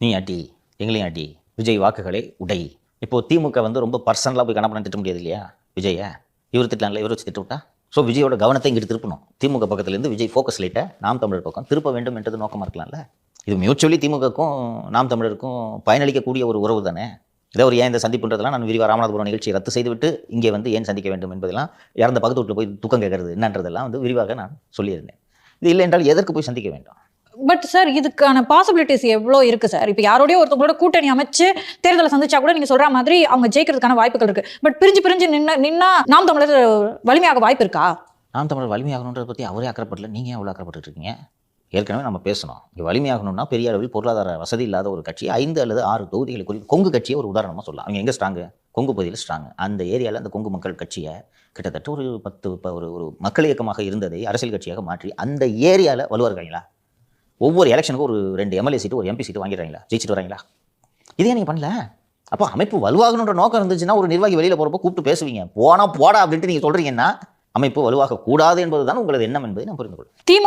நீ அடி எங்களையும் அடி, விஜய் வாக்குகளை உடை. இப்போ திமுக வந்து ரொம்ப பர்சனலாக போய் கணப்பணம் திட்ட முடியாது இல்லையா விஜயை. இவர் திட்டலாம்ல, இவர் வச்சு திட்டு விட்டா. ஸோ விஜயோட கவனத்தை இங்கிட்டு திருப்பணும். திமுக பக்கத்துலேருந்து விஜய் ஃபோக்கஸ் லைட்டை நாம் தமிழர் பக்கம் திருப்ப வேண்டும் என்றது நோக்கமாக இருக்கலாம்ல. இது மியூச்சுவலி திமுகக்கும் நாம் தமிழருக்கும் பயனளிக்கக்கூடிய ஒரு உறவு தானே. இதை ஒரு ஏன் இந்த சந்திப்புன்றதெல்லாம் நான் விரிவாக ராமநாதபுரம் நிகழ்ச்சியை ரத்து செய்துவிட்டு இங்கே வந்து ஏன் சந்திக்க வேண்டும் என்பதெல்லாம், இறந்த பக்கத்து வீட்டில் போய் துக்கம் கேட்கறது என்னன்றதெல்லாம் வந்து விரிவாக நான் சொல்லியிருந்தேன். இது இல்லை என்றால் எதற்கு போய் சந்திக்க வேண்டும்? பட் சார், இதுக்கான பாசிபிலிட்டிஸ் எவ்வளோ இருக்கு சார்? இப்போ யாரோடய ஒருத்தவங்களோட கூட்டணி அமைச்சு தேர்தலை சந்திச்சா கூட நீங்க சொல்ற மாதிரி அவங்க ஜெயிக்கிறதுக்கான வாய்ப்புகள் இருக்கு. பட் பிரிஞ்சு நின்னா நாம் தமிழர் வலிமையாக வாய்ப்பு இருக்கா? நாம் தமிழர் வலிமையாகணுன்றதை பற்றி அவரே அக்கறைப்படல, நீங்கள் ஏன் அவ்வளோ அக்கறைப்பட்டு இருக்கீங்க? ஏற்கனவே நம்ம பேசணும், இங்கே வலிமையாகணும்னா பெரிய அளவில் பொருளாதார வசதி இல்லாத ஒரு கட்சி 5 அல்லது 6 தொகுதிகளை குறித்து கொங்கு கட்சியை ஒரு உதாரணமாக சொல்லலாம். அவங்க எங்கே ஸ்ட்ராங்கு? கொங்கு பகுதியில் ஸ்ட்ராங்கு. அந்த ஏரியாவில் அந்த கொங்கு மக்கள் கட்சியை கிட்டத்தட்ட ஒரு 10 ஒரு மக்கள் இயக்கமாக இருந்ததை அரசியல் கட்சியாக மாற்றி அந்த ஏரியாவில் வலுவாருக்காங்களா? ஒவ்வொரு எலெக்ஷனுக்கும் ஒரு 2 எம்எல்ஏ சீட்டு ஒரு எம்பி சீட்டு வாங்கிடுறாங்களா? ஜெயிச்சுட்டு வராங்களா? இதே நீங்கள் பண்ணல. அப்போ அமைப்பு வலுவாகணுன்ற நோக்கம் இருந்துச்சுன்னா ஒரு நிர்வாகி வெளியில் போகிறப்போ கூப்பிட்டு பேசுவீங்க. போடா அப்படின்ட்டு நீங்கள் சொல்கிறீங்கன்னா அமைப்பு வலுவாக கூடாது என்பது தான் உங்களது எண்ணம் என்பதை நான் புரிந்து கொள்வேன்.